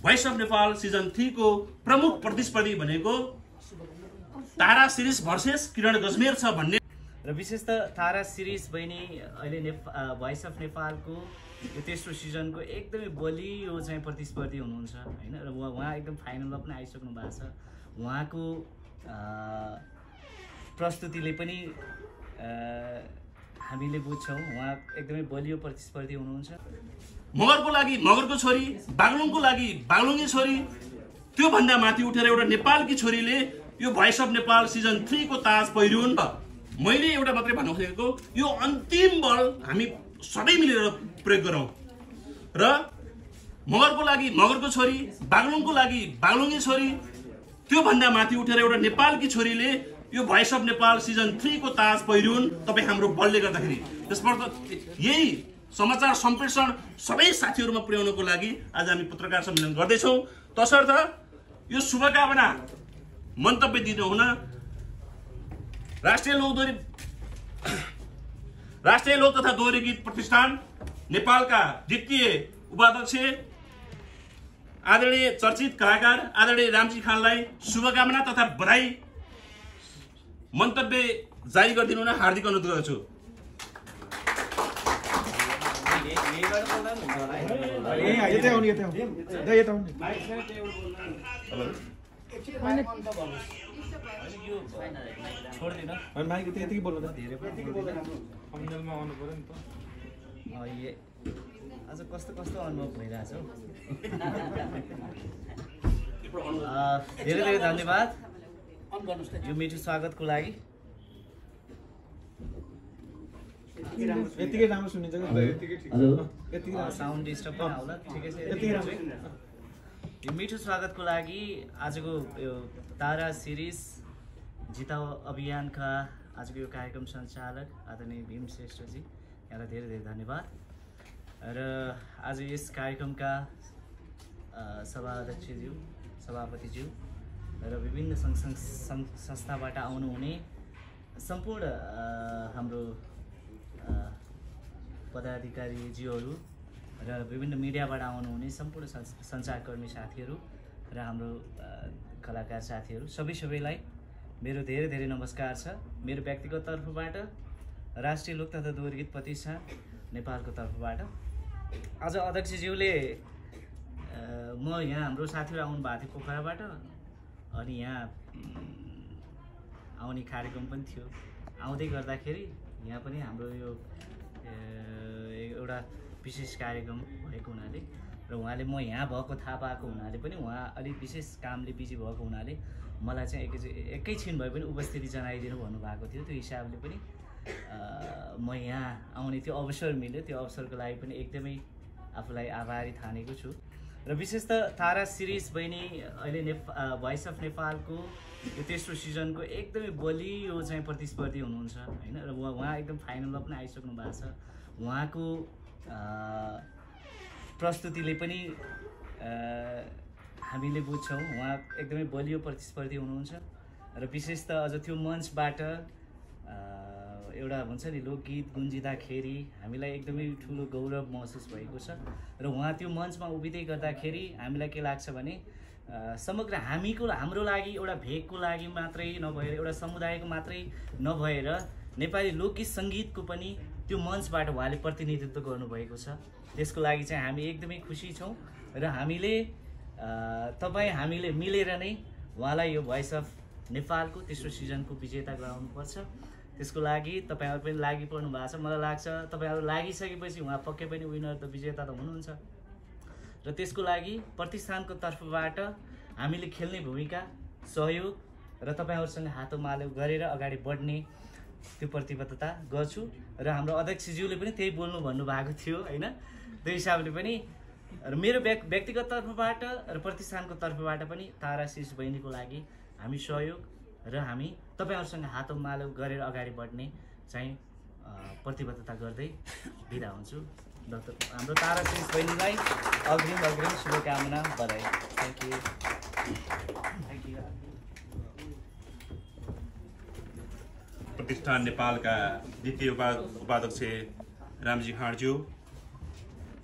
Voice of Nepal season 3 को प्रमुख प्रतिस्पर्धी भनेको तारा सिरिज भर्सेस किरण गजमेर छ भन्ने र विशेष त तारा सिरिज बहिनी अहिले भोइस अफ नेपालको यो तेस्रो सिजनको एकदमै बलियो चाहिँ प्रतिस्पर्धी हुनुहुन्छ हैन र उहाँ एकदम फाइनलमा पनि आइसक्नु भएको छ। उहाँको प्रस्तुतिले पनि हामीले बुझ्छौँ उहाँ एकदमै बलियो प्रतिस्पर्धी हुनुहुन्छ। मगरको लागि मगरको छोरी, बागलुङको लागि बागलुङे छोरी, त्यो भन्दा माथि उठेर एउटा नेपालकी छोरीले यो भोइस अफ नेपाल सिजन 3 को ताज पहिरिउन्। मैले एउटा मात्रै भन्न खोजेको यो अन्तिम बल हामी सबै मिलेर प्रयोग गरौँ र मगरको लागि मगरको छोरी, बागलुङको लागि बागलुङे छोरी, त्यो भन्दा माथि उठेर एउटा नेपालकी छोरीले यो भोइस अफ नेपाल सिजन 3 को ताज पहिरिउन्। तपाईँ हाम्रो बलले गर्दाखेरि त्यसबाट यही समाचार सम्प्रेषण सबै साथीहरूमा पुर्याउनको लागि आज हामी पत्रकार सम्मेलन गर्दैछौँ। तसर्थ यो शुभकामना मन्तव्य दिनुहुन राष्ट्रिय लोक तथा दोहोरी गीत प्रतिष्ठान नेपालका द्वितीय उपाध्यक्ष आदरणीय चर्चित कलाकार आदरणीय रामजी खानलाई शुभकामना तथा बधाई मन्तव्य जारी गरिदिनु हुन हार्दिक अनुरोध गर्छु। आज कस्तो कस्तो अनुभव भइरहेछ हौ। धेरै धेरै धन्यवाद यो मिठो स्वागतको लागि। यतिकै राम्रो सुनिन्छ साउन्ड डिस्टर्ब पनि होला ठिकै छ। यो मिठो स्वागतको लागि आजको यो तारा सिरिज जिताओ अभियानका आजको यो कार्यक्रम सञ्चालक आदरणीय भीम श्रेष्ठजी यहाँलाई धेरै धेरै धन्यवाद। र आज यस कार्यक्रमका सभाध्यक्षज्यू सभापतिज्यू र विभिन्न सङ्घ संस्थाबाट आउनुहुने सम्पूर्ण हाम्रो पदाधिकारीज्यूहरू र विभिन्न मिडियाबाट आउनुहुने सम्पूर्ण सञ्चारकर्मी साथीहरू र हाम्रो कलाकार साथीहरू सबैलाई मेरो धेरै धेरै नमस्कार छ। मेरो व्यक्तिगत तर्फबाट राष्ट्रिय लोक तथा दोहोरी गीत प्रतिष्ठान नेपालको तर्फबाट आज अध्यक्षज्यूले म यहाँ हाम्रो साथीहरू आउनु भएको थियो पोखराबाट अनि यहाँ आउने कार्यक्रम पनि थियो। आउँदै गर्दाखेरि यहाँ पनि हाम्रो यो एउटा विशेष कार्यक्रम भएको हुनाले र उहाँले म यहाँ भएको थाहा पाएको हुनाले पनि उहाँ अलिक विशेष कामले बिजी भएको हुनाले मलाई चाहिँ एकैछिन भए पनि उपस्थिति जनाइदिनु भन्नुभएको थियो। त्यो हिसाबले पनि म यहाँ आउने त्यो अवसर मिल्यो। त्यो अवसरको लागि पनि एकदमै आफूलाई आभारी ठानेको छु। र विशेष त तारा सिरिज बहिनी अहिले भोइस अफ नेपालको यो तेस्रो सिजनको एकदमै बलियो चाहिँ प्रतिस्पर्धी हुनुहुन्छ हैन र उहाँ एकदम फाइनलमा पनि आइसक्नु भएको छ। उहाँको प्रस्तुतिले पनि हामीले बुझ्छौँ उहाँ एकदमै बलियो प्रतिस्पर्धी हुनुहुन्छ। र विशेष त अझ त्यो मञ्चबाट एउटा हुन्छ नि लोकगीत गुन्जिँदाखेरि हामीलाई एकदमै ठुलो गौरव महसुस भएको छ। र उहाँ त्यो मञ्चमा उभिँदै गर्दाखेरि हामीलाई के लाग्छ भने समग्र हाम्रो लागि एउटा भेगको लागि मात्रै नभएर एउटा समुदायको मात्रै नभएर नेपाली लोकगीत सङ्गीतको पनि त्यो मञ्चबाट उहाँले प्रतिनिधित्व गर्नुभएको छ। त्यसको लागि चाहिँ हामी एकदमै खुसी छौँ र हामीले मिलेर नै उहाँलाई यो भोइस अफ नेपालको तेस्रो सिजनको विजेता गराउनुपर्छ। त्यसको लागि तपाईँहरू पनि लागि पर्नु भएको छ। मलाई लाग्छ तपाईँहरू लागिसकेपछि उहाँ पक्कै पनि विनर त विजेता त हुनुहुन्छ। र त्यसको लागि प्रतिष्ठानको तर्फबाट हामीले खेल्ने भूमिका सहयोग र तपाईँहरूसँग हातोमालो गरेर अगाडि बढ्ने त्यो प्रतिबद्धता गर्छु। र हाम्रो अध्यक्षज्यूले पनि त्यही बोल्नु भन्नुभएको थियो हैन। त्यो हिसाबले पनि मेरो व्यक्तिगत तर्फबाट र प्रतिष्ठानको तर्फबाट पनि तारा सिरिज बहिनीको लागि हामी सहयोग र हामी तपाईँहरूसँग हातोमालो गरेर अगाडि बढ्ने चाहिँ प्रतिबद्धता गर्दै बिदा हुन्छु। हाम्रो तारा सिरिज बहिनीलाई अग्रिम शुभकामना बधाई। Thank you. प्रतिष्ठान नेपालका द्वितीय उपाध्यक्ष रामजी खाँडज्यू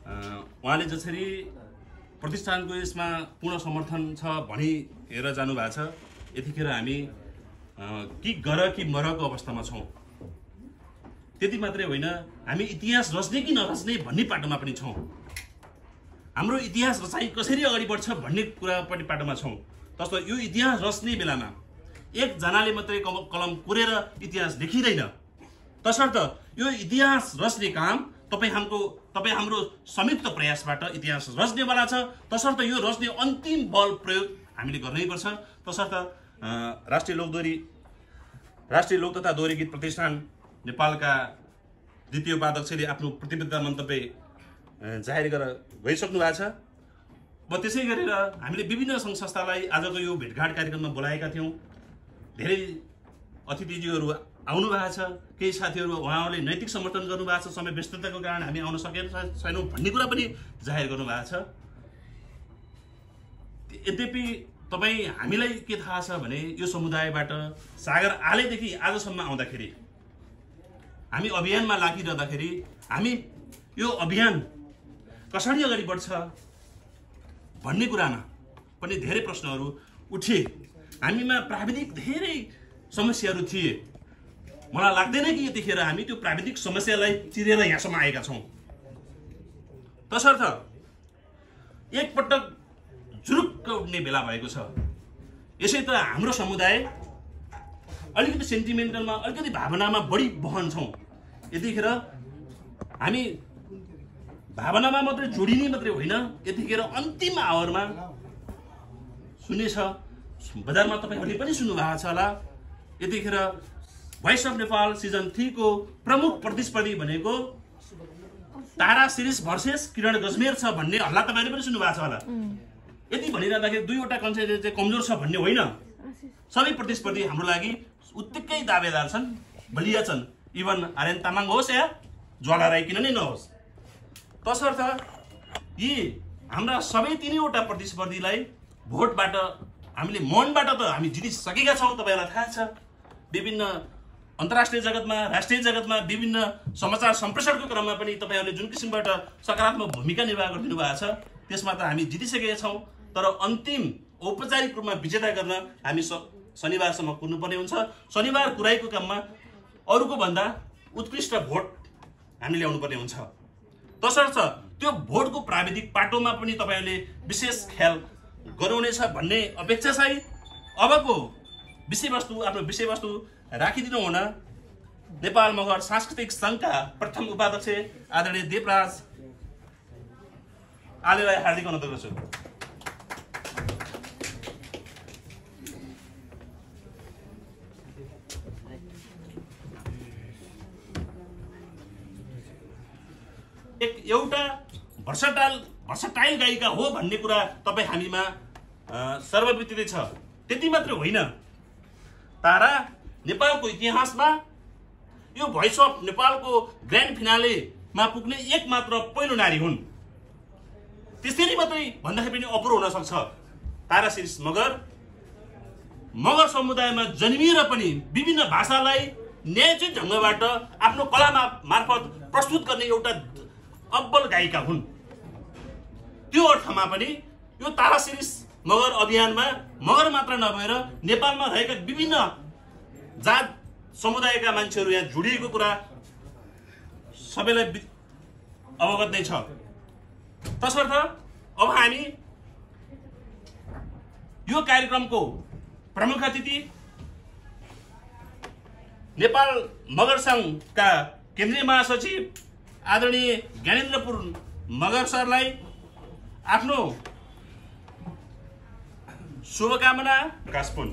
उहाँले जसरी प्रतिष्ठानको यसमा पूर्ण समर्थन छ भनी हेरेर जानुभएको छ। यतिखेर हामी कि गर कि मरको अवस्थामा छौँ। त्यति मात्रै होइन, हामी इतिहास रच्ने कि नरच्ने भन्ने पाटोमा पनि छौँ। हाम्रो इतिहास रचाइ कसरी अगाडि बढ्छ भन्ने कुरा पनि पाटोमा छौँ। तसर्थ यो इतिहास रच्ने बेलामा एकजनाले मात्रै कलम कोरेर इतिहास लेखिँदैन। तसर्थ यो इतिहास रच्ने काम तपाईँ हाम्रो संयुक्त प्रयासबाट इतिहास रच्नेवाला छ। तसर्थ यो रच्ने अन्तिम बल प्रयोग हामीले गर्नैपर्छ। तसर्थ राष्ट्रिय लोक तथा दोहोरी गीत प्रतिष्ठान नेपालका द्वितीय उपाध्यक्षले आफ्नो प्रतिबद्धता मन्तव्य जाहेर गरेर गइसक्नु भएको छ। अब त्यसै गरेर हामीले विभिन्न सङ्घ संस्थालाई आजको यो भेटघाट कार्यक्रममा बोलाएका थियौँ। धेरै अतिथिजीहरू आउनु भएको छ। केही साथीहरू उहाँहरूले नैतिक समर्थन गर्नुभएको छ, समय व्यस्तताको कारण हामी आउन सकेका छैनौँ भन्ने कुरा पनि जाहेर गर्नुभएको छ। यद्यपि तपाईँ हामीलाई के थाहा छ भने यो समुदायबाट सागर आलेदेखि आजसम्म आउँदाखेरि हामी अभियानमा लागिरहँदाखेरि हामी यो अभियान कसरी अगाडि बढ्छ भन्ने कुरामा पनि धेरै प्रश्नहरू उठे। हामीमा प्राविधिक धेरै समस्याहरू थिए। मलाई लाग्दैन कि यतिखेर हामी त्यो प्राविधिक समस्यालाई चिरेर यहाँसम्म आएका छौँ। तसर्थ एकपटक जुरुक्क उठ्ने बेला भएको छ। यसै त हाम्रो समुदाय अलिकति सेन्टिमेन्टलमा, अलिकति भावनामा बढी बहन छौँ। यतिखेर हामी भावनामा मात्रै जोडिने मात्रै होइन, यतिखेर अन्तिम आवरमा सुनेछ, बजारमा तपाईँहरूले पनि सुन्नुभएको छ होला, यतिखेर भोइस अफ नेपाल सिजन 3 को प्रमुख प्रतिस्पर्धी भनेको तारा सिरिस भर्सेस किरण गजमेर छ भन्ने हल्ला तपाईँले पनि सुन्नुभएको छ होला। यति भनिरहँदाखेरि दुईवटा कन्सेन्ट चाहिँ कमजोर छ भन्ने होइन। सबै प्रतिस्पर्धी हाम्रो लागि उत्तिकै दावेदार छन्, बलिया छन्। इभन आर्यन तामाङ होस् या ज्वाला राई किन नै नहोस्। तसर्थ यी हाम्रा सबै तीनैवटा प्रतिस्पर्धीलाई भोटबाट हामीले मनबाट त हामी जितिसकेका छौँ। तपाईँलाई थाहा छ, विभिन्न अन्तर्राष्ट्रिय जगतमा, राष्ट्रिय जगतमा विभिन्न समाचार सम्प्रेषणको क्रममा पनि तपाईँहरूले जुन किसिमबाट सकारात्मक भूमिका निर्वाह गरिदिनु भएको छ त्यसमा त हामी जितिसकेका छौँ। तर अन्तिम औपचारिक रूपमा विजेता गर्न हामी शनिबारसम्म कुर्नुपर्ने हुन्छ। शनिबार कुराइको काममा अरूको भन्दा उत्कृष्ट भोट हामी ल्याउनु पर्ने हुन्छ। तसर्थ त्यो भोटको प्राविधिक पाटोमा पनि तपाईँहरूले विशेष ख्याल गराउनेछ भन्ने अपेक्षा छ। अबको आफ्नो विषयवस्तु राखिदिनु हुन नेपाल मगर सांस्कृतिक सङ्घका प्रथम उपाध्यक्ष आदरणीय देवराज आलेलाई हार्दिक अनुरोध गर्छु। एउटा भर्सटाइल गायिका हो भन्ने कुरा तपाईँ हामीमा सर्वविदितै छ। त्यति मात्र होइन, तारा नेपालको इतिहासमा यो भोइस अफ नेपालको ग्रान्ड फिनालेमा पुग्ने एकमात्र पहिलो नारी हुन्। त्यसरी मात्रै भन्दाखेरि पनि अपुरो हुन सक्छ। तारा सिरिस मगर समुदायमा जन्मिएर पनि विभिन्न भाषालाई न्यायोचित ढङ्गबाट आफ्नो कला मार्फत प्रस्तुत गर्ने एउटा अब्बल गायिका हुन्। त्यो अर्थमा पनि यो तारा सिरिस मगर अभियानमा मगर मात्र नभएर नेपालमा रहेका विभिन्न जात समुदायका मान्छेहरू यहाँ जोडिएको कुरा सबैलाई अवगत नै छ। तसर्थ अब हामी यो कार्यक्रमको प्रमुख अतिथि नेपाल मगर सङ्घका केन्द्रीय महासचिव आदरणीय ज्ञानेन्द्रपुर मगर सरलाई आफ्नो शुभकामना कास्पुन।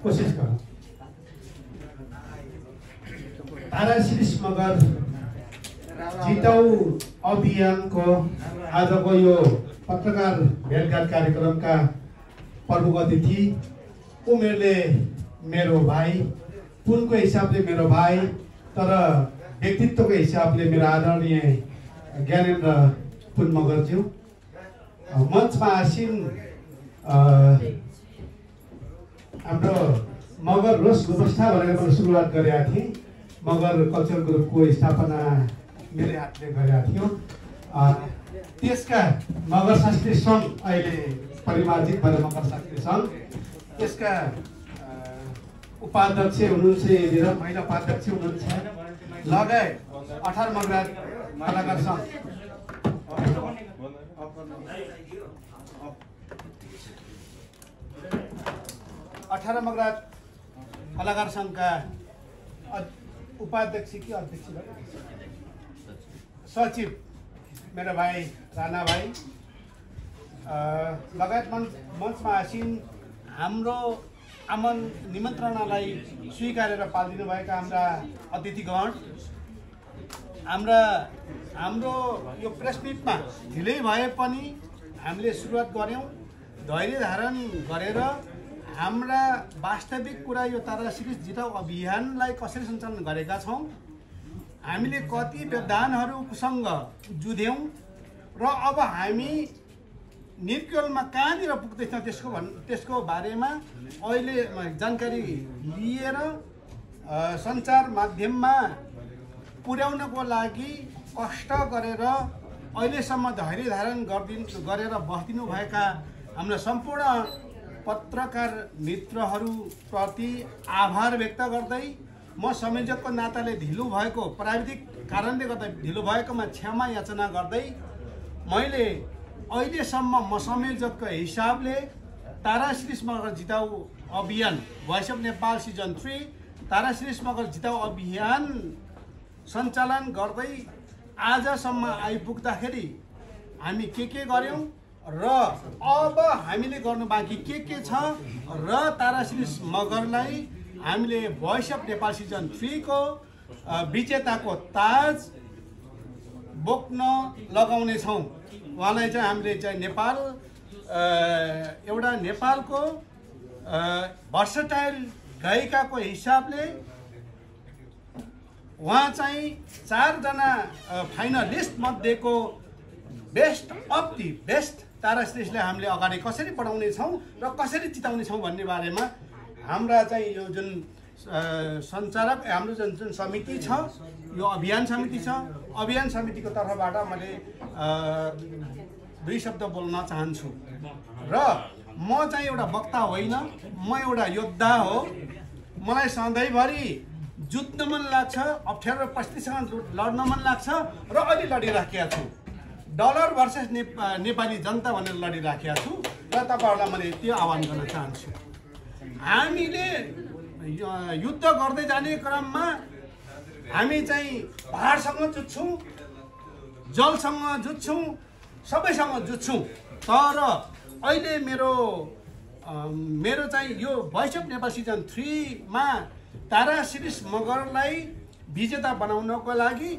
कोशिश गर। तारा सिरिस मगर जिताउ अभियानको आजको यो पत्रकार भेटघाट कार्यक्रमका प्रमुख अतिथि उमेरले मेरो भाइ, पुनको हिसाबले मेरो भाइ, तर व्यक्तित्वको हिसाबले मेरो आदरणीय ज्ञानेन्द्र पुन मगरज्यू, मञ्चमा आसीन हाम्रो मगर रोस व्यवस्था भनेर मैले सुरुवात गरेका थिएँ। मगर कल्चरल ग्रुपको स्थापना मेरै हातले गरेका थियौँ। त्यसका मगर शास्त्रीय सङ्घ अहिले परिमार्जित भएर मगर शास्त्रीय सङ्घ, त्यसका उपाध्यक्ष हुनुहुन्छ यहाँनिर, महिला उपाध्यक्ष हुनुहुन्छ लगायत 18 मगराज कलाकार सङ्घ, 18 मगराज कलाकार सङ्घका उपाध्यक्ष कि अध्यक्ष सचिव मेरा भाइ राणा भाइ लगायत मञ्चमा आसीन हाम्रो निमन्त्रणालाई स्वीकारेर पालिदिनुभएका हाम्रा अतिथिगण, हाम्रो यो प्रेस मिटमा ढिलै भए पनि हामीले सुरुवात गऱ्यौँ। धैर्य धारण गरेर हाम्रा वास्तविक कुरा यो तारा सिरिज जिताउ अभियानलाई कसरी सञ्चालन गरेका छौँ, हामीले कति व्यवधानहरूसँग जुध्यौँ र अब हामी निर्क्युलमा कहाँनिर पुग्दैछौँ त्यसको बारेमा अहिले जानकारी लिएर सञ्चार माध्यममा पुर्याउनको लागि कष्ट गरेर अहिलेसम्म धैर्य धारण गरेर बस्दिनुभएका हाम्रा सम्पूर्ण पत्रकार मित्रहरूप्रति आभार व्यक्त गर्दै म संयोजकको नाताले ढिलो भएको प्राविधिक कारणले गर्दा ढिलो भएकोमा क्षमा याचना गर्दै मैले अहिलेसम्म म संयोजकको हिसाबले तारा सिरिज मगर जिताउ अभियान voice of Nepal season 3 Tara Shrees Magar जिताउ अभियान सञ्चालन गर्दै आजसम्म आइपुग्दाखेरि हामी के गर्यौँ र अब हामीले गर्नु बाँकी के छ र तारा सिरिज मगरलाई हामीले भोइस अफ नेपाल सिजन 3 को विजेताको ताज बोक्न लगाउने छौँ। उहाँलाई चाहिँ हामीले चाहिँ एउटा नेपालको भर्सटाइल गायिकाको हिसाबले उहाँ चाहिँ 4 जना फाइनलिस्ट मध्येको बेस्ट अफ दि बेस्ट तारा सिरिजलाई हामीले अगाडि कसरी बढाउने छौँ र कसरी जिताउने छौँ भन्ने बारेमा हाम्रा चाहिँ यो जुन सञ्चालक हाम्रो जुन समिति छ, यो अभियान समिति छ, अभियान समितिको तर्फबाट मैले 2 शब्द बोल्न चाहन्छु। र म चाहिँ एउटा वक्ता होइन, म एउटा योद्धा हो। मलाई सधैँभरि जुत्न मन लाग्छ, अप्ठ्यारो परिस्थितिसँग लड्न मन लाग्छ र अहिले लडिराखेका छु। डलर भर्सेस नेपाली जनता भनेर लडिराखेका छु र तपाईँहरूलाई मैले त्यो आह्वान गर्न चाहन्छु। हामीले युद्ध गर्दै जाने क्रममा हामी चाहिँ पहाडसँग जुझ्छौँ, जलसँग जुझ्छौँ, सबैसँग जुझ्छौँ। तर अहिले मेरो चाहिँ यो भोइस अफ नेपाल सिजन 3 मा तारा सिरिज मगरलाई विजेता बनाउनको लागि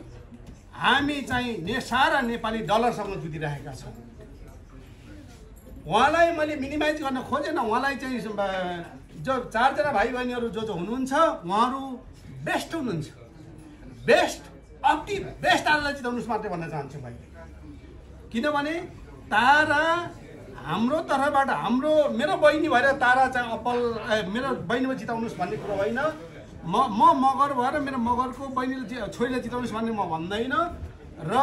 हामी चाहिँ सारा नेपाली डलरसँग जुधिरहेका छौँ। उहाँलाई मैले मिनिमाइज गर्न खोजेन। उहाँलाई चाहिँ जो 4 जना भाइ बहिनीहरू जो हुनुहुन्छ उहाँहरू बेस्ट हुनुहुन्छ, बेस्ट अफ दि बेस्ट तारालाई जिताउनुहोस् मात्रै भन्न चाहन्छु भाइ। किनभने तारा हाम्रो तर्फबाट मेरो बहिनी भएर तारा चाहिँ मेरो बहिनीमा जिताउनुहोस् भन्ने कुरो होइन। म मगर भएर मेरो मगरको बहिनीले छोरीलाई जिताउनुहोस् भन्ने म भन्दैन र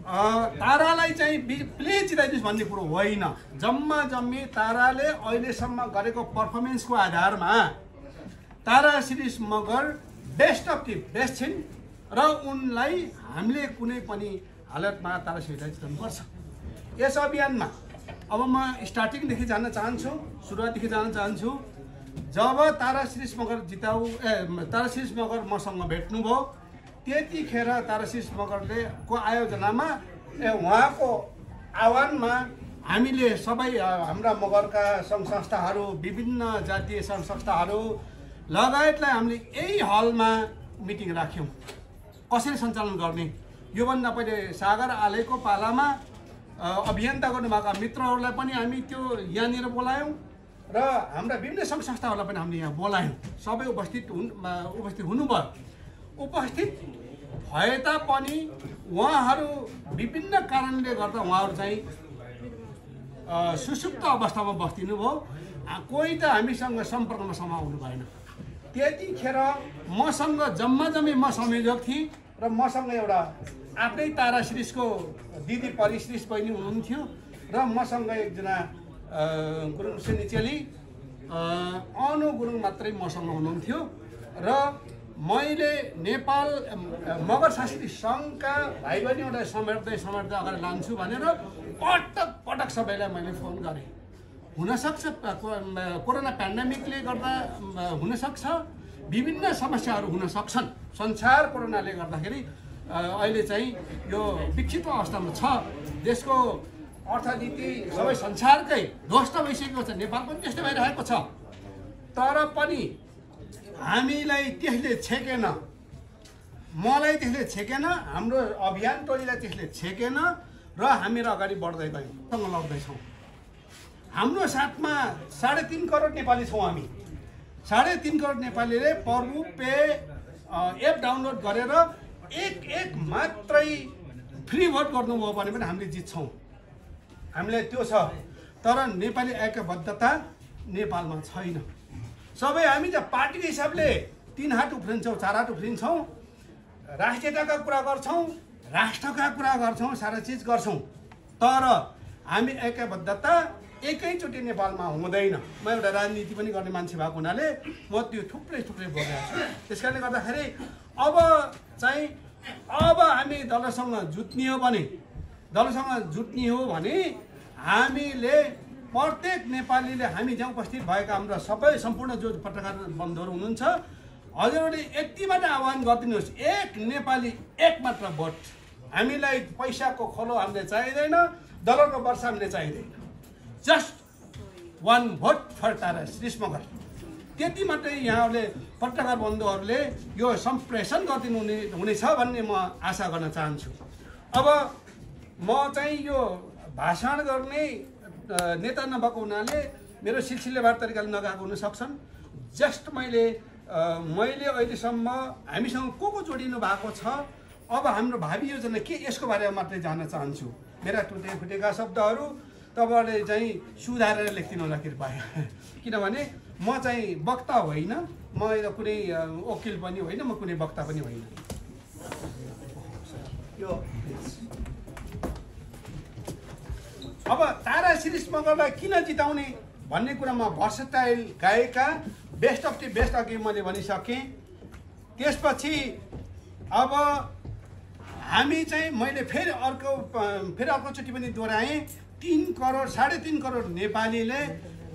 तारालाई चाहिँ प्लिज जिताइदिनुहोस् भन्ने कुरो होइन। जम्मी ताराले अहिलेसम्म गरेको पर्फर्मेन्सको आधारमा Tara Shrees Magar best of the best छिन् र उनलाई हामीले कुनै पनि हालतमा तारा सिरिजलाई जिताउनुपर्छ। यस अभियानमा अब म स्टार्टिङदेखि जान चाहन्छु, सुरुवातदेखि जान चाहन्छु। जब तारा सिरिज मगर तारा सिरिज मगर मसँग भेट्नुभयो त्यतिखेर तारा सिरिज मगरको आयोजनामा उहाँको आह्वानमा हामीले सबै हाम्रा मगरका सङ्घ संस्थाहरू, विभिन्न जातीय सङ्घ संस्थाहरू लगायतलाई हामीले यही हलमा मिटिङ राख्यौँ कसरी सञ्चालन गर्ने। योभन्दा पहिले सागर आलेको पालामा अभियन्ता गर्नुभएका मित्रहरूलाई पनि हामी त्यो यहाँनिर बोलायौँ र हाम्रा विभिन्न सङ्घ संस्थाहरूलाई पनि हामीले यहाँ बोलायौँ। सबै उपस्थित हुनुभयो। उपस्थित भए तापनि उहाँहरू विभिन्न कारणले गर्दा उहाँहरू चाहिँ सुसुप्त अवस्थामा बस्दिनु भयो, कोही त हामीसँग सम्पर्कमा समाउनु भएन। त्यतिखेर मसँग जम्मै म संयोजक थिएँ र मसँग एउटा आफ्नै तारा श्रीषको दिदी परिश्रीष बहिनी हुनुहुन्थ्यो र मसँग एकजना गुरुङ सेनी चेली अनु गुरुङ मात्रै मसँग हुनुहुन्थ्यो र मैले नेपाल मगर सांस्कृतिक सङ्घका भाइ बहिनीहरूलाई समेट्दै अगाडि लान्छु भनेर पटक सबैलाई मैले फोन गरेँ। हुनसक्छ कोरोना पेन्डेमिकले गर्दा हुनसक्छ, विभिन्न समस्याहरू हुन सक्छन्। संसार कोरोनाले गर्दाखेरि अहिले चाहिँ यो विक्षिप्त अवस्थामा छ। देशको अर्थनीति सबै संसारकै ध्वस्त भइसकेको छ, नेपाल पनि त्यस्तै भइरहेको छ। तर पनि हामीलाई त्यसले छेकेन, मलाई त्यसले छेकेन, हाम्रो अभियान टोलीलाई त्यसले छेकेन र हामीहरू अगाडि बढ्दै गयौँ, सँग लड्दैछौँ। हाम्रो साथमा 3.5 करोड नेपाली छौँ हामी। 3.5 करोड नेपालीले प्रभु पे एप डाउनलोड गरेर एक मात्रै फ्री भोट गर्नुभयो भने पनि हामीले जित्छौँ। हामीलाई त्यो छ। तर नेपाली ऐक्यबद्धता नेपालमा छैन। सबै हामी त पार्टीको हिसाबले 3 हात उफ्रिन्छौँ, 4 हात उफ्रिन्छौँ, राष्ट्रियताका कुरा गर्छौँ, राष्ट्रका कुरा गर्छौँ, सारा चिज गर्छौँ। तर हामी ऐक्यबद्धता एकैचोटि नेपालमा हुँदैन। म एउटा राजनीति पनि गर्ने मान्छे भएको हुनाले म त्यो थुप्रै बोलिरहेको छु। त्यस कारणले गर्दाखेरि अब हामी दलसँग जुट्ने हो भने हामीले प्रत्येक नेपालीले हामी जहाँ उपस्थित भएका हाम्रा सबै सम्पूर्ण जो पत्रकार बन्धुहरू हुनुहुन्छ, हजुरहरूले यति मात्र आह्वान गरिदिनुहोस्, एक नेपाली एक मात्र भोट। हामीलाई पैसाको खोलो हामीले चाहिँदैन, डलरको वर्षा हामीले चाहिँदैन। Just 1 vote for Tara Shrish Magar. त्यति मात्रै यहाँहरूले पत्रकार बन्धुहरूले यो सम्प्रेषण गरिदिनु हुनेछ भन्ने म आशा गर्न चाहन्छु। अब म चाहिँ यो भाषण गर्ने नेता नभएको हुनाले मेरो सिलसिलेवार तरिकाले नगएको हुन सक्छन्। जस्ट मैले अहिलेसम्म हामीसँग को जोडिनु भएको छ, अब हाम्रो भावी योजना के, यसको बारेमा मात्रै जान्न चाहन्छु। मेरा टुटेका शब्दहरू तपाईँहरूले चाहिँ सुधारेर लेखिदिनु होला कृपया। किनभने म चाहिँ वक्ता होइन, म कुनै वकिल पनि होइन, म कुनै वक्ता पनि होइन। अब तारा श्रीष मगरलाई किन जिताउने भन्ने कुरामा भर्सटाइल गायिका, बेस्ट अफ द बेस्ट अघि मैले भनिसकेँ। त्यसपछि अब हामी चाहिँ मैले फेरि अर्कोचोटि पनि दोहोऱ्याएँ, 3 करोड 3.5 करोड नेपालीले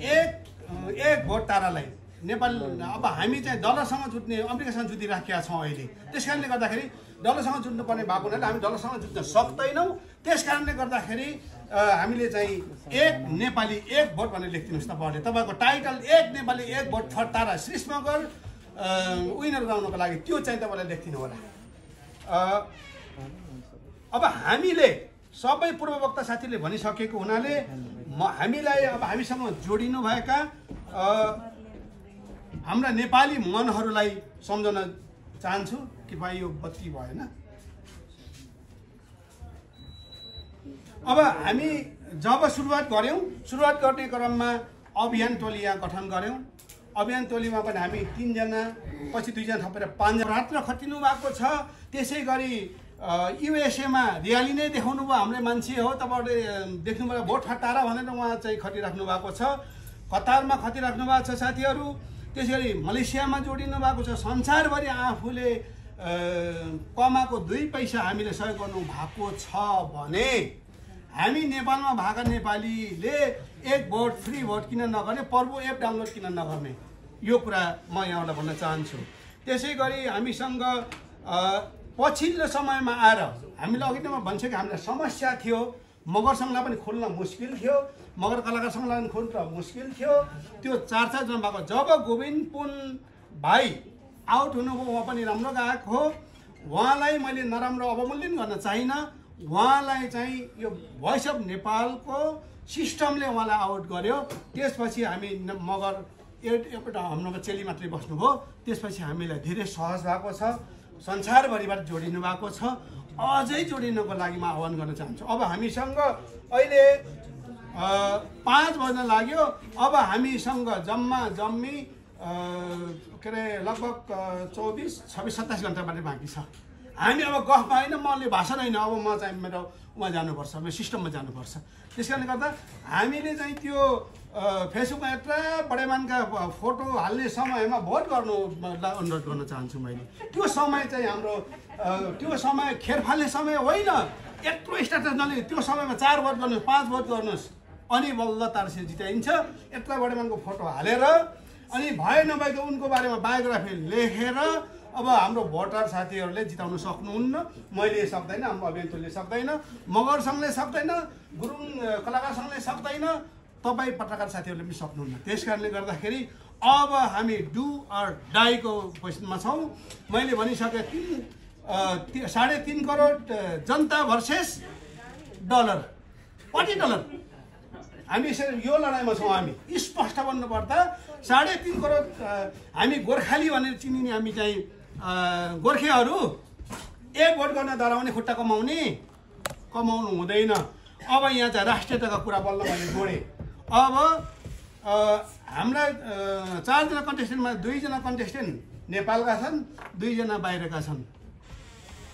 एक भोट तारालाई नेपाल। अब हामी चाहिँ डलरसँग जुट्ने, अमेरिकासँग जुटिराखेका छौँ अहिले। त्यस कारणले गर्दाखेरि डलरसँग जुट्नुपर्ने भएको हुनाले हामी डलरसँग जुट्न सक्दैनौँ। त्यस कारणले गर्दाखेरि हामीले चाहिँ एक नेपाली एक भोट भनेर लेखिदिनुहोस् तपाईँहरूले। तपाईँको टाइटल एक नेपाली एक vote for Tara Shrish Magar winner गराउनको लागि त्यो चाहिँ तपाईँलाई लेखिदिनु होला। अब हामीले सबै पूर्ववक्ता साथीले भनिसकेको हुनाले हामीलाई अब हामीसँग जोडिनु भएका हाम्रा नेपाली मनहरूलाई सम्झाउन चाहन्छु। कृपया यो बत्ती भएन। अब हामी जब सुरुवात गर्ने क्रममा अभियान टोली यहाँ गठन गऱ्यौँ। अभियान टोलीमा पनि हामी 3 जना, पछि 2 जना थपेर 5 जना रात्र खटिनु भएको छ। त्यसै गरी युएसएमा र्याली नै देखाउनु भयो, हाम्रै मान्छे हो, तपाईँहरूले देख्नुभयो, भोट हटारा भनेर उहाँ चाहिँ खटिराख्नु भएको छ। कतारमा खटिराख्नु भएको छ साथीहरू। त्यसै गरी मलेसियामा जोडिनु भएको छ। संसारभरि आफूले कमाएको 2 पैसा हामीले सहयोग गर्नु भएको छ भने हामी नेपालमा भएका नेपालीले एक भोट फ्री भोट किन नगर्ने, प्रभु एप डाउनलोड किन नगर्ने, यो कुरा म यहाँलाई भन्न चाहन्छु। त्यसै गरी हामीसँग पछिल्लो समयमा आएर हामीलाई अघि नै म भनिसकेँ, हामीलाई समस्या थियो। मगर सङ्घलाई पनि खोल्न मुस्किल थियो, मगर कलाकार सङ्घलाई पनि खोल्न मुस्किल थियो। त्यो 4 जना भएको जब गोविन्द पुन भाइ आउट हुनुभयो, उहाँ पनि राम्रो गायक हो, उहाँलाई मैले नराम्रो अवमूल्यन गर्न चाहिनँ। उहाँलाई चाहिँ यो भोइस अफ नेपालको सिस्टमले उहाँलाई आउट गर्यो। त्यसपछि हामी मगर एउटा हाम्रोमा चेली मात्रै बस्नुभयो। त्यसपछि हामीलाई धेरै सहज भएको छ, संसारभरिबाट जोडिनु भएको छ। अझै जोडिनको लागि म आह्वान गर्न चाहन्छु। अब हामीसँग अहिले 5 बज्न लाग्यो। अब हामीसँग जम्मी के अरे लगभग 24-26-27 घन्टा मात्रै बाँकी छ। हामी अब गफमा होइन, मैले भाषण होइन, अब म चाहिँ मेरो उमा जानुपर्छ, मेरो सिस्टममा जानुपर्छ। त्यस कारणले गर्दा हामीले चाहिँ त्यो फेसबुकमा यत्रा बडेमानका फोटो हाल्ने समयमा भोट गर्नुलाई अनुरोध गर्न चाहन्छु मैले। त्यो समय चाहिँ हाम्रो त्यो समय खेर फाल्ने समय होइन। यत्रो स्ट्याटस नलिने त्यो समयमा 4 भोट गर्नुहोस्, 5 भोट गर्नुहोस्, अनि बल्ल तारसी जिताइन्छ। यत्रा बडेमानको फोटो हालेर अनि भए नभएको उनको बारेमा बायोग्राफी लेखेर अब हाम्रो भोटर साथीहरूले जिताउन सक्नुहुन्न। मैले सक्दैन, हाम्रो अभियानले सक्दैन, मगर सङ्घले सक्दैन, गुरुङ कलाकार सङ्घले सक्दैन, तपाईँ पत्रकार साथीहरूले पनि सक्नुहुन्न। त्यस कारणले गर्दाखेरि अब हामी डु अर डाईको पोजिसनमा छौँ। मैले भनिसकेँ 3.5 करोड जनता भर्सेस डलर, $40। हामी यो लडाइँमा छौँ। हामी स्पष्ट भन्नुपर्दा 3.5 करोड हामी गोर्खाली भनेर चिनिने हामी चाहिँ गोर्खेहरू 1 भोट गर्नद्वारा पनि खुट्टा कमाउनु हुँदैन। अब यहाँ चाहिँ राष्ट्रियताका कुरा बल्ल मैले जोडेँ। अब हाम्रा 4 जना कन्टेस्टेन्टमा 2 जना कन्टेस्टेन्ट नेपालका छन्, 2 जना बाहिरका छन्।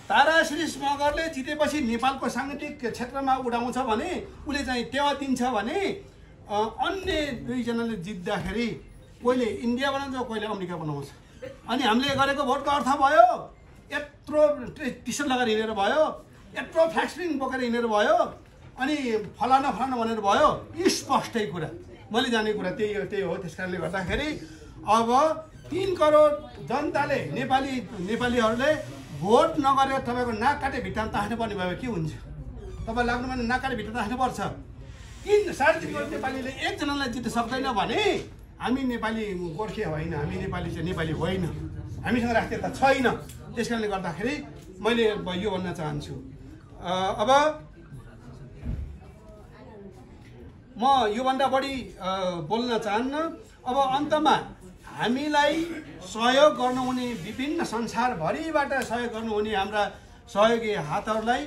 ताराश्री मगरले जितेपछि नेपालको साङ्गीतिक क्षेत्रमा उडाउँछ भने उसले चाहिँ टेवा दिन्छ भने अन्य 2 जनाले जित्दाखेरि कोहीले इन्डिया बनाउँछ, कोहीले अमेरिका बनाउँछ। अनि हामीले गरेको भोटको अर्थ भयो यत्रो टी सर्ट लगाएर हिँडेर भयो, यत्रो फ्ल्याक्सपिङ बोकेर हिँडेर भयो, अनि फलाना भनेर भयो। स्पष्टै कुरा, मैले जाने कुरा त्यही हो। त्यस कारणले गर्दाखेरि अब 3 करोड जनताले नेपालीहरूले भोट नगरेर तपाईँको नाक काटे भित्तामा तास्नुपर्ने भयो के हुन्छ? तपाईँ लाग्नु भने नाक काटे भित्ता तास्नुपर्छ। 3.5 करोड नेपालीले 1 जनालाई जित्न सक्दैन भने हामी नेपाली गोर्खे होइन, हामी नेपाली चाहिँ नेपाली होइन, हामीसँग राष्ट्रियता छैन। त्यस कारणले गर्दाखेरि मैले यो भन्न चाहन्छु। अब म योभन्दा बढी बोल्न चाहन्न। अब अन्तमा हामीलाई सहयोग गर्नुहुने विभिन्न संसारभरिबाट सहयोग गर्नुहुने हाम्रा सहयोगी हातहरूलाई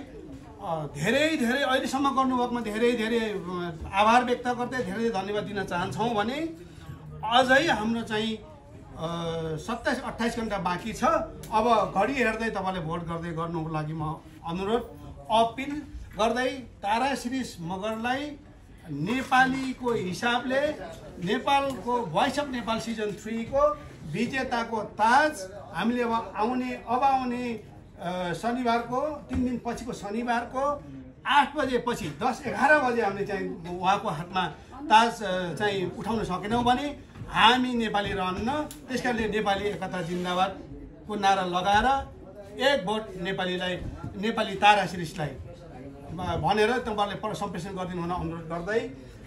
धेरै अहिलेसम्म गर्नुभएकोमा धेरै आभार व्यक्त गर्दै धेरै धन्यवाद दिन चाहन्छौँ। भने अझै हाम्रो चाहिँ 27-28 घन्टा बाँकी छ। अब घडी हेर्दै तपाईँले भोट गर्दै गर्नुको लागि म अनुरोध अपिल गर्दै ताराश्री मगरलाई नेपालीको हिसाबले नेपालको भोइस अफ नेपाल सिजन 3 को विजेताको ताज हामीले अब आउने शनिबारको 3 दिन पछिको शनिबारको 8 बजेपछि 10-11 बजे हामीले चाहिँ उहाँको हातमा ताज चाहिँ उठाउन सकेनौँ भने हामी नेपाली रहन्न। त्यस कारणले नेपाली एकता जिन्दाबादको नारा लगाएर 1 भोट नेपाली ताराश्रीलाई भनेर तपाईँहरूले सम्प्रेषण गरिदिनु हुन अनुरोध गर्दै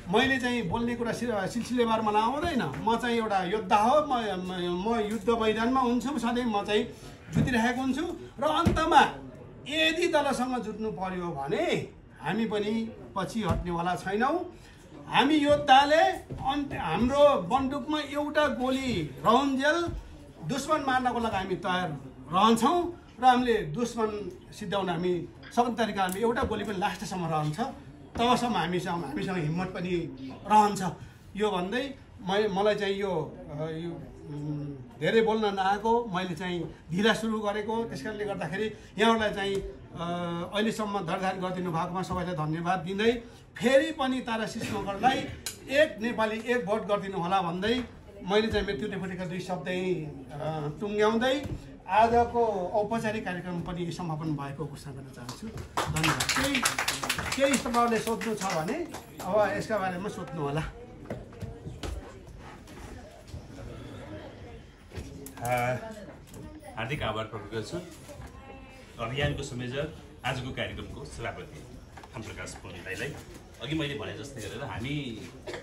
मैले चाहिँ बोल्ने कुरा सिलसिलेबार मलाई आउँदैन। म चाहिँ एउटा योद्धा हो, म युद्ध मैदानमा हुन्छु, सधैँ म चाहिँ जुतिरहेको हुन्छु। र अन्तमा यदि दलसँग जुट्नु पर्यो भने हामी पनि पछि हट्नेवाला छैनौँ। हामी योद्धाले हाम्रो बन्दुकमा एउटा गोली रहन्जेल दुश्मन मार्नको लागि हामी तयार रहन्छौँ र हामीले दुश्मन सिद्धाउन हामी सक्ने तरिका हामी एउटा गोली पनि लास्टसम्म रहन्छ, तबसम्म हामीसँग हिम्मत पनि रहन्छ। यो भन्दै मलाई चाहिँ यो धेरै बोल्न नआएको, मैले चाहिँ ढिला सुरु गरेको। त्यस कारणले गर्दाखेरि यहाँहरूलाई चाहिँ अहिलेसम्म धरधार गरिदिनु भएकोमा सबैलाई धन्यवाद दिँदै फेरि पनि ताराश्री मगरलाई 1 नेपाली 1 भोट गरिदिनु होला भन्दै मैले चाहिँ मेरो त्रुटिफुटीका 2 शब्द टुङ्ग्याउँदै आजको औपचारिक कार्यक्रम पनि समापन भएको घोषणा गर्न चाहन्छु। धन्यवाद। केही तपाईँहरूले सोध्नु छ भने अब यसका बारेमा सोध्नु होला। हार्दिक आभार प्रकट गर्छु अभियानको संयोजक आजको कार्यक्रमको सभापति रामप्रकाश पुनी दाइलाई। अघि मैले भने जस्तै गरेर हामी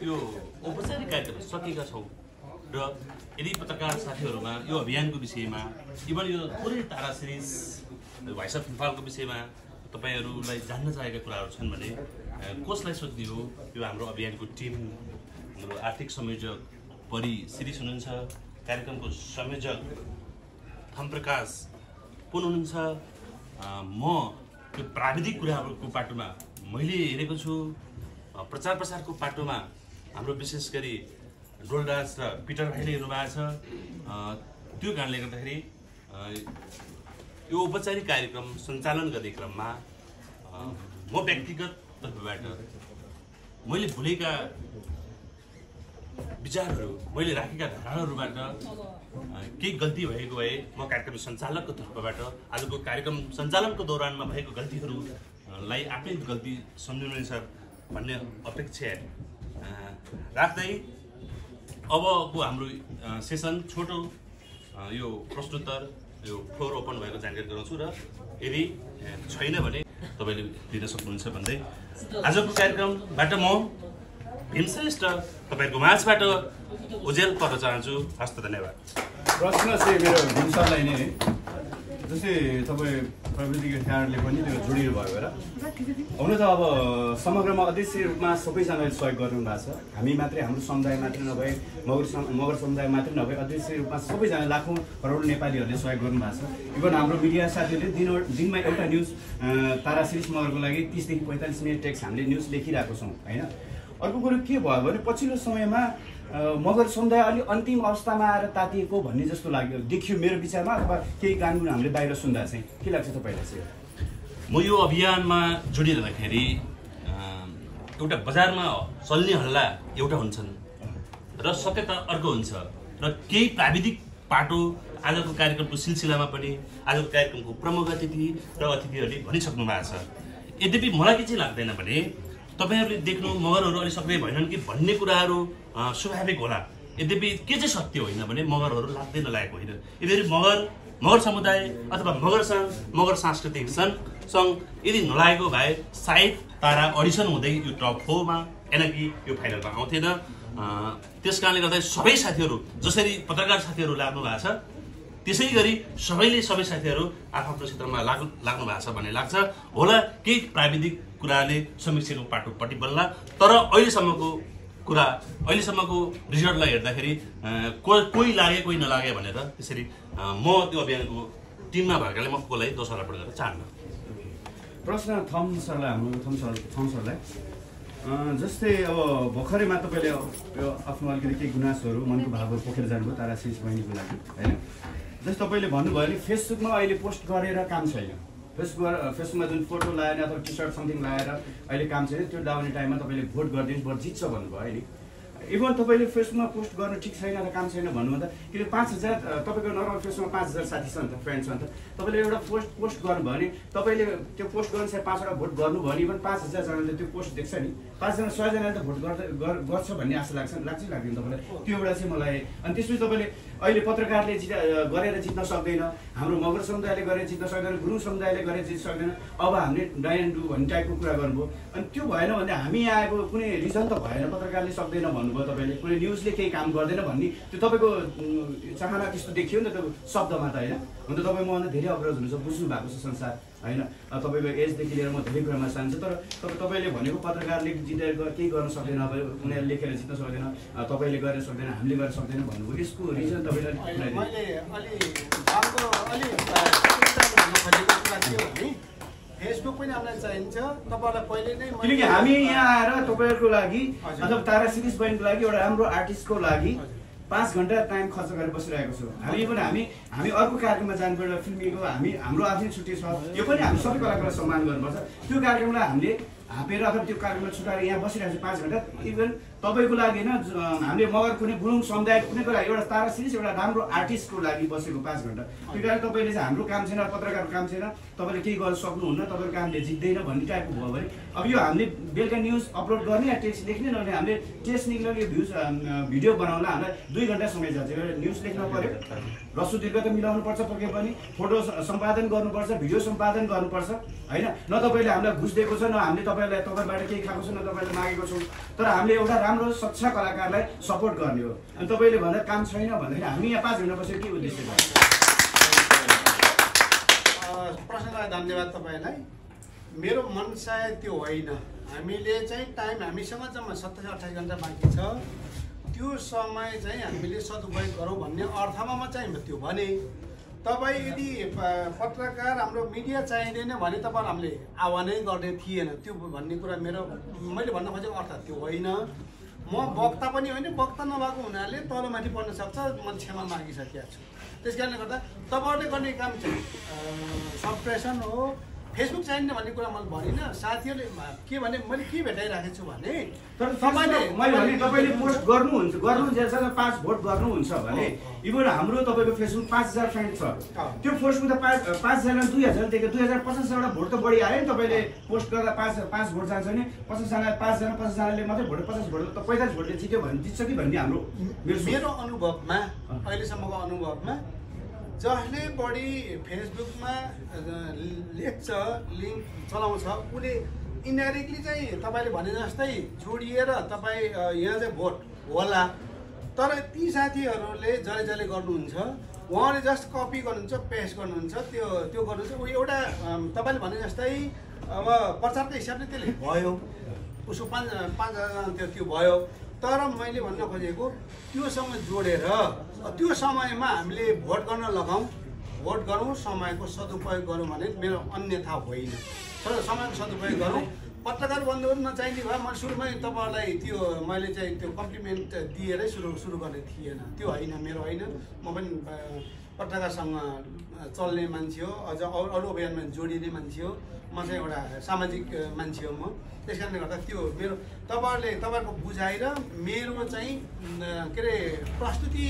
यो औपचारिक कार्यक्रम सकेका छौँ र यदि पत्रकार साथीहरूमा यो अभियानको विषयमा इभन यो थोरै ताराश्री भोइस अफ नेपालको विषयमा तपाईँहरूलाई जान्न चाहेका कुराहरू छन् भने कसलाई सोध्ने हो? यो हाम्रो अभियानको टिम, हाम्रो आर्थिक संयोजक परि श्रीष हुनुहुन्छ, कार्यक्रमको संयोजक रामप्रकाश पुन हुनुहुन्छ, म त्यो प्राविधिक कुराहरूको बाटोमा मैले हेरेको छु प्रचार प्रसारको पाटोमा हाम्रो विशेष गरी डोलराज र पिटर भाइले हेर्नुभएको छ। त्यो कारणले गर्दाखेरि यो औपचारिक कार्यक्रम सञ्चालन गर्ने क्रममा म व्यक्तिगत तर्फबाट मैले भुलेका विचारहरू, मैले राखेका धारणाहरूबाट केही गल्ती भएको भए म कार्यक्रम सञ्चालकको तर्फबाट आजको कार्यक्रम सञ्चालनको दौरानमा भएको गल्तीहरूलाई आफ्नै गल्ती सम्झिनुहुनेछ भन्ने अपेक्षा राख्दै अबको हाम्रो सेसन छोटो यो प्रश्नोत्तर यो फ्लोर ओपन भएको जानकारी गराउँछु र यदि छैन भने तपाईँले दिन सक्नुहुन्छ भन्दै आजको कार्यक्रमबाट म भीमश्रेष्ठ तपाईँहरूको माझबाट उजेल पर्न चाहन्छु। हस्त धन्यवाद। प्रश्न चाहिँ मेरो भीम सरलाई नै जस्तै तपाईँ प्रविधिको क्याडरले पनि त्यो जोडिनु भयो र हुन त अब समग्रमा अध्यक्ष रूपमा सबैजनाले सहयोग गर्नु भएको छ। हामी मात्रै, हाम्रो समुदाय मात्रै नभए मगर समुदाय मात्रै नभए अध्यक्ष रूपमा सबैजना लाखौँ करोड नेपालीहरूले सहयोग गर्नु भएको छ। इभन हाम्रो मिडिया साथीहरूले दिनमा एउटा न्युज तारा सिरिस मगरको लागि 30 देखि 45 मिनट टेक्स्ट हामीले न्युज लेखिरहेको छौँ होइन। अर्को कुरो के भयो भने पछिल्लो समयमा मगर समुदाय अलि अन्तिम अवस्थामा आएर तातिएको भन्ने जस्तो लाग्यो, देखियो मेरो विचारमा, अथवा केही कानुन हामीले बाहिर सुन्दा चाहिँ के लाग्छ तपाईँलाई चाहिँ? म यो अभियानमा जोडिरहँदाखेरि एउटा बजारमा चल्ने हल्ला एउटा हुन्छन् र सत्यता अर्को हुन्छ र केही प्राविधिक पाटो आजको कार्यक्रमको सिलसिलामा पनि आजको कार्यक्रमको प्रमुख अतिथि र अतिथिहरूले भनिसक्नु भएको छ। यद्यपि मलाई के चाहिँ लाग्दैन भने तपाईँहरूले देख्नु मगरहरू अलि सक्रिय भएनन् कि भन्ने कुराहरू स्वाभाविक होला। यद्यपि के चाहिँ सत्य होइन भने मगरहरू लाग्दै नलागेको होइन। यद्यपि मगर समुदाय अथवा मगर सङ्घ, मगर सांस्कृतिक सङ्घ यदि नलागेको भए सायद तारा अडिसन हुँदै यो टप 4 मा एनकि यो फाइनलमा आउँथेन। त्यस कारणले गर्दा सबै साथीहरू जसरी पत्रकार साथीहरू लाग्नु भएको छ त्यसै गरी सबै साथीहरू आफ्नो क्षेत्रमा लाग्नु भएको छ भन्ने लाग्छ। होला केही प्राविधिक कुराले समीक्षाको पाटोपट्टि बल्ला, तर अहिलेसम्मको रिजल्टलाई हेर्दाखेरि कोही लागे कोही नलागे भनेर त्यसरी म त्यो अभियानको टिममा भएकाले म कसलाई दोस्रो अर्पण गर्न चाहन्न। प्रश्न थम सरलाई जस्तै अब भर्खरैमा तपाईँले आफ्नो अलिकति केही गुनासोहरू मनको भावहरू पोखेर जानुभयो तारा सिरिस बहिनीको लागि होइन। जस्तो तपाईँले भन्नुभयो नि फेसबुकमा अहिले पोस्ट गरेर काम छैन, फेसबुकमा जुन फोटो लगाएर अथवा टी सर्ट समथिङ लगाएर अहिले काम छैन, त्यो लगाउने टाइममा तपाईँले भोट गरिदिनुहोस् भोट जित्छ भन्नुभयो अहिले। इभन तपाईँले फेसबुकमा पोस्ट गर्नु ठिक छैन र काम छैन भन्नुभन्दा किन 5000 तपाईँको नर्मल फेसबुकमा 5000 साथी छ नि त, फ्रेन्ड छ नि त, तपाईँले एउटा पोस्ट गर्नुभयो भने तपाईँले त्यो पोस्ट गर्नु चाहिँ 5वटा भोट गर्नुभयो भने इभन 5000 जनाले त्यो पोस्ट देख्छ नि, 5जना 6 जनाले त भोट गर्छ भन्ने आशा लाग्दैन तपाईँलाई? त्यो एउटा चाहिँ मलाई। अनि त्यसपछि तपाईँले अहिले पत्रकारले गरेर जित्न सक्दैन, हाम्रो मगर समुदायले गरेर जित्न सक्दैन, गुरुङ समुदायले गरेर जित्न सक्दैन, अब हामीले डाइन डु भन्ने टाइपको कुरा गर्नुभयो। अनि त्यो भएन भने हामी यहाँ आएको कुनै रिजन त भएन, पत्रकारले सक्दैन भन्नुभयो तपाईँले, कुनै न्युजले केही काम गर्दैन भन्ने त्यो तपाईँको चाहना त्यस्तो देखियो नि त त्यो शब्दमा त होइन। हुन त तपाईँ मभन्दा धेरै अग्रज हुनुहुन्छ, बुझ्नु भएको छ संसार होइन। तपाईँको एजदेखि लिएर म धेरै कुरामा चाहन्छु, तर तपाईँले भनेको पत्रकारले जितेर केही गर्न सक्दैन, अब उनीहरूले लेखेर जित्न सक्दैन, तपाईँले गरेर सक्दैन, हामीले गरेर सक्दैन भन्नुभयो। यसको रिजन तपाईँले फेसबुक पनि हामीलाई चाहिन्छ तपाईँलाई पहिले नै, किनकि हामी यहाँ आएर तपाईँहरूको लागि अथवा तारा सिरिस बहिनीको लागि एउटा राम्रो आर्टिस्टको लागि 5 घण्टा टाइम खर्च गरेर बसिरहेको छौँ। हामी अर्को कार्यक्रममा जानुपर्छ, फिल्मीको हाम्रो आफ्नै छुट्टी छ, यो पनि हामी सबै कलाकारलाई सम्मान गर्नुपर्छ। त्यो कार्यक्रमलाई हामीले हापेर अथवा त्यो कार्यक्रमलाई छुटाएर यहाँ बसिरहेको छ 5 घण्टा। इभन तपाईँको लागि होइन, हामीले मगर कुनै गुरुङ समुदाय कुनैको लागि एउटा तारा सिरिस एउटा राम्रो आर्टिस्टको लागि बसेको 5 घण्टा। त्यो कारण तपाईँले चाहिँ हाम्रो काम छैन, पत्रकारको काम छैन, तपाईँले केही गर्न सक्नुहुन्न, तपाईँको कामले जित्दैन भन्ने टाइपको भयो भने अब यो हामीले बेलुका न्युज अपलोड गर्ने या टेक्स्ट लेख्ने नभने हामीले टेक्स्ट निक्लिने यो भिडियो बनाउन हामीलाई 2 घण्टा समय जान्छ। न्युज लेख्न पऱ्यो, रसु दीर्घ त मिलाउनु पर्छ, पक्कै पनि फोटो सम्पादन गर्नुपर्छ, भिडियो सम्पादन गर्नुपर्छ होइन। न तपाईँले हामीलाई घुस दिएको छ, न हामीले तपाईँबाट केही खाएको छ, न तपाईँले मागेको छौँ, तर हामीले एउटा राम्रो स्वच्छ कलाकारलाई सपोर्ट गर्ने हो। अनि तपाईँले भन्दा काम छैन भन्दाखेरि हामी यहाँ 5 घण्टा बसेर के उद्देश्य छ? प्रश्नलाई धन्यवाद तपाईँलाई। मेरो मन सायद त्यो होइन, हामीले चाहिँ टाइम हामीसँग जम्मा 27-28 घण्टा बाँकी छ, त्यो समय चाहिँ हामीले सदुपयोग गरौँ भन्ने अर्थमा म चाहिँ त्यो भने। तपाईँ यदि पत्रकार हाम्रो मिडिया चाहिँदैन भने तपाईँहरू हामीले आह्वानै गर्ने थिएन त्यो भन्ने कुरा मैले भन्न खोजेको अर्थ त्यो होइन। म वक्ता पनि होइन, वक्ता नभएको हुनाले तलमाथि पर्न सक्छ, म क्षमा मागिसकेको छु। त्यस कारणले गर्दा तपाईँहरूले गर्ने काम चाहिँ सप्रेसन हो। फेसबुक चाहिने भन्ने कुरा मैले भनिनँ। साथीहरूले के भने मैले के भेटाइराखेको छु भने तपाईँले पोस्ट गर्नुहुन्छ 5 भोट गर्नुहुन्छ भने इभन हाम्रो तपाईँको फेसबुक 5000 फ्रेन्ड छ। त्यो पोस्टमा त 5जना 2000 देखि 2050 भोट त बढी आयो नि। तपाईँले पोस्ट गर्दा 5 भोट जान्छ भने 50 जनाले मात्रै भोट 50 भोट त 45 भोटले जित्यो भने जित्छ कि भन्ने हाम्रो मेरो अनुभवमा अहिलेसम्मको अनुभवमा जसले बढी फेसबुकमा लेख्छ लिङ्क चलाउँछ उसले इन्डाइरेक्टली चाहिँ तपाईँले भने जस्तै जोडिएर तपाईँ यहाँ चाहिँ भोट होला। तर ती साथीहरूले जसले गर्नुहुन्छ उहाँले जस्ट कपी गर्नुहुन्छ, पेस्ट गर्नुहुन्छ, त्यो गर्नुहुन्छ। ऊ एउटा तपाईँले भने जस्तै अब प्रचारको हिसाबले त्यसले भयो, उसको 5 त्यो भयो। तर मैले भन्न खोजेको त्योसँग जोडेर त्यो समयमा हामीले भोट गर्न लगाऊँ, भोट गरौँ, समयको सदुपयोग गरौँ भने मेरो अन्यथा होइन। तर समयको सदुपयोग गरौँ। पत्रकार बन्धुहरू नचाहिने भए मैले सुरुमै तपाईँहरूलाई मैले चाहिँ त्यो कम्प्लिमेन्ट दिएरै सुरु गर्ने थिएन। त्यो होइन, मेरो होइन। म पनि पत्रकारसँग चल्ने मान्छे हो, अझ अरू अभियानमा जोडिने मान्छे हो। म चाहिँ एउटा सामाजिक मान्छे हो। म त्यस कारणले गर्दा त्यो मेरो तपाईँहरूको बुझाइ र मेरो चाहिँ के अरे प्रस्तुति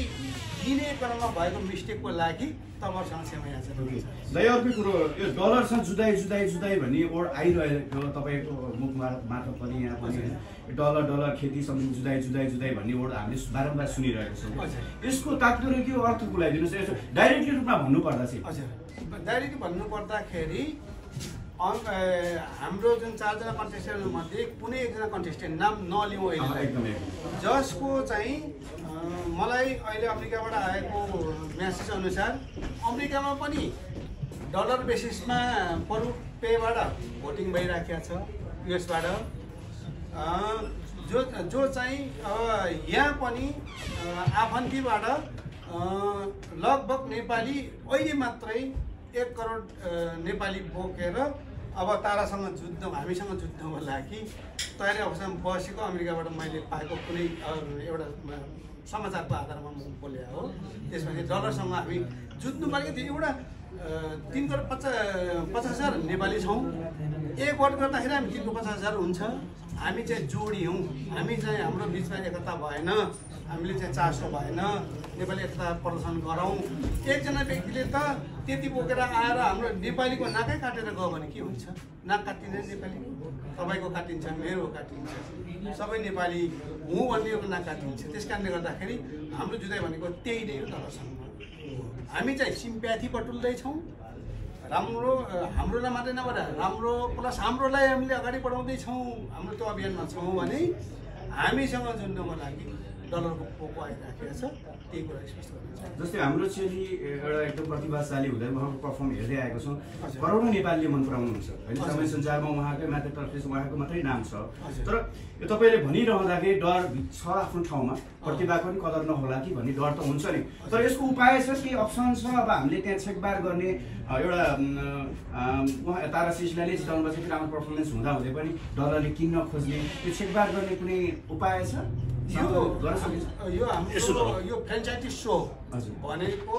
दिने क्रममा भएको मिस्टेकको लागि तपाईँहरूसँग क्षमा याचना गर्छु। अर्को कुरो यो डलरसँग जुदाई भन्ने वर्ड आइरहेको तपाईँको मुख मार्फत पनि यहाँ पनि डलर खेती सम्बन्धी जुदाई भन्ने वर्ड हामीले बारम्बार सुनिरहेको छौँ। यसको तात्पर्य के अर्थ खुलाइदिनुहोस् डाइरेक्टली रूपमा भन्नुपर्दा चाहिँ। हजुर, डाइरेक्टली भन्नुपर्दाखेरि हाम्रो जुन 4 जना कन्टेस्टेन्टमध्ये कुनै एकजना कन्टेस्टेन्ट नाम नलिउँ अहिले, जसको चाहिँ मलाई अहिले अमेरिकाबाट आएको म्यासेज अनुसार अमेरिकामा पनि डलर बेसिसमा पर पेबाट भोटिङ भइराखेको छ युएसबाट। जो चाहिँ यहाँ पनि आफन्तीबाट लगभग नेपाली अहिले मात्रै 1 करोड नेपाली बोकेर अब तारासँग हामीसँग जुद्धको लागि तयारी अवस्थामा बसेको अमेरिकाबाट मैले पाएको कुनै एउटा समाचारको आधारमा म बोले हो। त्यसपछि डलरसँग हामी जुझ्नु परेको थियो। एउटा 3 करोड 50,000 नेपाली छौँ। एक भोट गर्दाखेरि हामी 350,000 हुन्छ। हामी चाहिँ जोडियौँ, हामी चाहिँ हाम्रो बिचमा एकता भएन, हामीले चाहिँ चासो भएन, नेपाली एकता प्रदर्शन गरौँ। एकजना व्यक्तिले त त्यति बोकेर आएर हाम्रो नेपालीको नाकै काटेर गयो भने के हुन्छ? नाक काटिँदैन नेपाली, तपाईँको काटिन्छ, मेरो काटिन्छ, सबै नेपाली हुँ भन्ने एउटा नाक काटिन्छ। त्यस कारणले गर्दाखेरि हाम्रो जुदाइ भनेको त्यही नै हो। तपाईँसँग हामी चाहिँ सिम्प्याथी बटुल्दैछौँ। राम्रो हाम्रोलाई मात्रै नभएर राम्रो प्लस हाम्रोलाई हामीले अगाडि बढाउँदैछौँ, हाम्रो त्यो अभियानमा छौँ भने हामीसँग जुन्नको लागि डलरको पोको आइराखेको छ। त्यही कुरा स्पष्ट गर्नुहुन्छ। जस्तै हाम्रो चेली एउटा एकदम प्रतिभाशाली हुँदै उहाँको पर्फर्म हेर्दै आएको छौँ। करोडौँ नेपालीले मन पराउनुहुन्छ होइन। समय सञ्चारमा उहाँकै मातृतर्फले उहाँको मात्रै नाम छ। तर यो तपाईँले भनिरहँदाखेरि डर छ आफ्नो ठाउँमा, प्रतिभाको पनि कदर नहोला कि भन्ने डर त हुन्छ नि। तर यसको उपाय छ, के अप्सन छ? अब हामीले त्यहाँ छेकबार गर्ने एउटा तारा सिलसिलाले जिताउनुपर्छ कि राम्रो पर्फर्मेन्स हुँदाहुँदै पनि डलरले किन्न खोज्ने त्यो छेकबार गर्ने कुनै उपाय छ? यो हाम्रो यो फ्रेन्चाइजी सो भनेको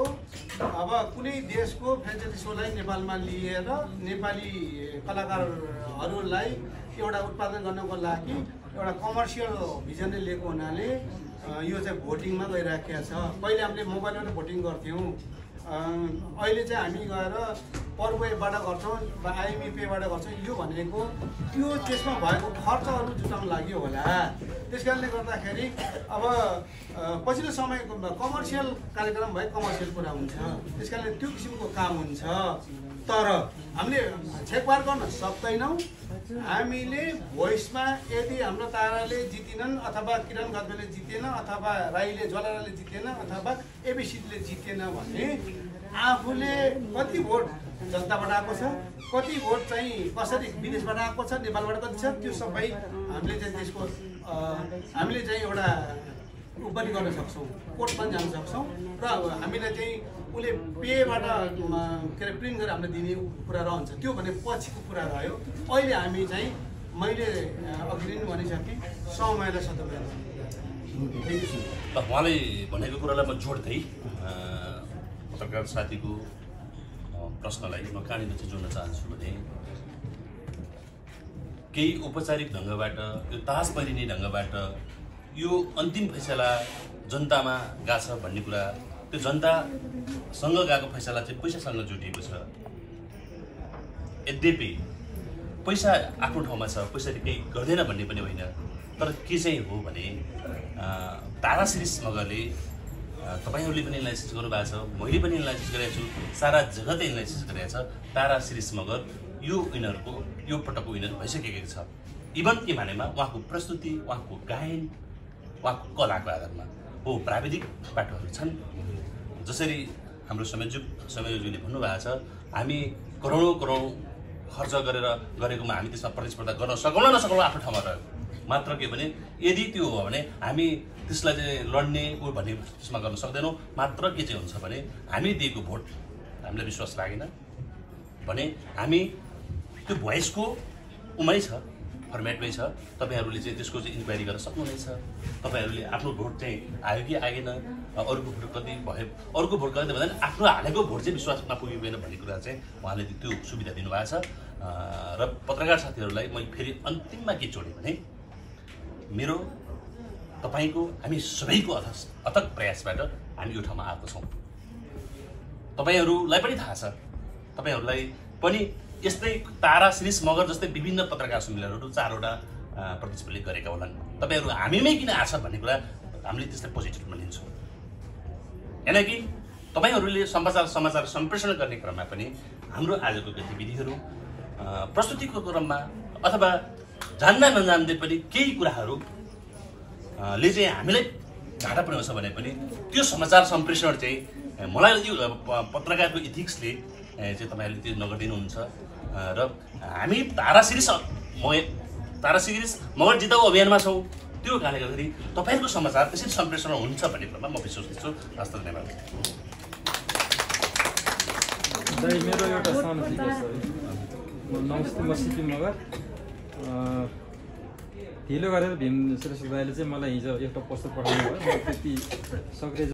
अब कुनै देशको फ्रेन्चाइजी सोलाई नेपालमा लिएर नेपाली कलाकारहरूलाई एउटा उत्पादन गर्नको लागि एउटा कमर्सियल भिजनले लिएको हुनाले यो चाहिँ भोटिङमा गइराखेको छ। पहिले हामीले मोबाइलबाट भोटिङ गर्थ्यौँ, अहिले चाहिँ हामी गएर परवेबाट गर्छौँ, आइएमई पेबाट गर्छौँ। यो भनेको त्यो त्यसमा भएको खर्चहरू जुटाउनु लागि होला। त्यस कारणले गर्दाखेरि अब पछिल्लो समयको कमर्सियल कार्यक्रम भए कमर्सियल कुरा हुन्छ। त्यस कारणले त्यो किसिमको काम हुन्छ। तर हामीले छेकबार गर्न सक्दैनौँ। हामीले भोइसमा यदि हाम्रो ताराले जितेनन् अथवा किरण गजमेरले जितेन अथवा राईले ज्वालाराले जितेन अथवा एबिसीले जितेन भने आफूले कति भोट जनताबाट आएको छ, कति भोट चाहिँ कसरी विदेशबाट आएको छ, नेपालबाट कति छ, त्यो सबै हामीले चाहिँ त्यसको हामीले चाहिँ एउटा ऊ पनि गर्न सक्छौँ, कोर्ट पनि जान सक्छौँ र हामीलाई चाहिँ उसले पेबाट के अरे प्रिन्ट गरेर हामीलाई दिने कुरा रहन्छ। त्यो भने पछिको कुरा रह्यो। अहिले हामी चाहिँ मैले अघि नै भनिसकेँ समयलाई सदुपयोग उहाँले भनेको कुरालाई म जोड्दै पत्रकार साथीको प्रश्नलाई म कहाँनिर चाहिँ जोड्न चाहन्छु भने केही औपचारिक ढङ्गबाट यो तास पहिरिने ढङ्गबाट यो अन्तिम फैसला जनतामा गएको छ भन्ने कुरा, त्यो जनतासँग गएको फैसला चाहिँ पैसासँग जोडिएको छ। यद्यपि पैसा आफ्नो ठाउँमा छ, पैसाले केही गर्दैन भन्ने पनि होइन, तर के चाहिँ हो भने तारा शिरीष मगरले तपाईँहरूले पनि एनालाइसिस गर्नुभएको छ, मैले पनि एनालाइसिस गरेको छु, सारा जगतले एनालाइसिस गरेको छ। तारा शिरीष मगर यो विनरको यो पटकको विनर भइसकेको छ। इभन के मानेमा उहाँको प्रस्तुति, उहाँको गायन, उहाँको कलाको आधारमा हो। प्राविधिक बाटोहरू छन्, जसरी हाम्रो संयोजकले भन्नुभएको छ, हामी करोडौँ खर्च गरेकोमा हामी त्यसमा प्रतिस्पर्धा गर्न सकौँ नसकौँ आफ्नो ठाउँमा रह्यो। मात्र के भने यदि त्यो हो भने हामी त्यसलाई चाहिँ लड्ने ऊ भन्ने त्यसमा गर्न सक्दैनौँ। मात्र के चाहिँ हुन्छ भने हामी दिएको भोट हामीलाई विश्वास लागेन भने हामी त्यो भोइसको उमै छ, फर्मेटमै छ, तपाईँहरूले चाहिँ त्यसको चाहिँ इन्क्वायरी गर्न सक्नुहुनेछ। तपाईँहरूले आफ्नो भोट चाहिँ आयो कि आएन, अरूको भोट कति भयो, अरूको भोट कति भन्दा आफ्नो हालेको भोट चाहिँ विश्वासमा पुगिँदैन भन्ने कुरा चाहिँ उहाँले त्यो सुविधा दिनुभएको छ। र पत्रकार साथीहरूलाई मैले फेरि अन्तिममा के जोडेँ भने मेरो तपाईँको हामी सबैको अथक प्रयासबाट हामी यो ठाउँमा आएको छौँ। तपाईँहरूलाई पनि थाहा छ, तपाईँहरूलाई पनि यस्तै तारा शिरीष मगर जस्तै विभिन्न पत्रकार सम्मेलनहरू 4वटा प्रतिस्पर्धी गरेका होलान्। तपाईँहरू हामीमै किन आछ भन्ने कुरा हामीले त्यसलाई पोजिटिभमा लिन्छौँ। होइन कि तपाईँहरूले समाचार सम्प्रेषण गर्ने क्रममा पनि हाम्रो आजको गतिविधिहरू प्रस्तुतिको क्रममा अथवा जान्दा नजान्दै पनि केही कुराहरू ले चाहिँ हामीलाई घाटा पुर्याउँछ भने पनि त्यो समाचार सम्प्रेषण चाहिँ मलाई यो पत्रकारको इथिक्सले चाहिँ तपाईँहरूले त्यो नगरिदिनुहुन्छ। र हामी तारा शिरीष मगर जिताउ अभियानमा छौँ। त्यो कारणले गर्दाखेरि तपाईँहरूको समाचार त्यसरी सम्प्रेषण हुन्छ भन्ने कुरामा म विश्वास गर्छु। हस्त धन्यवाद। मेरो एउटा सानो जिज्ञासा छ। नमस्ते, म सिपी मगर। ढिलो गरेर भीम श्रेष्ठ दाइले चाहिँ मलाई हिजो एउटा पोस्टर पठाउनु भयो, म त्यति सक्रिय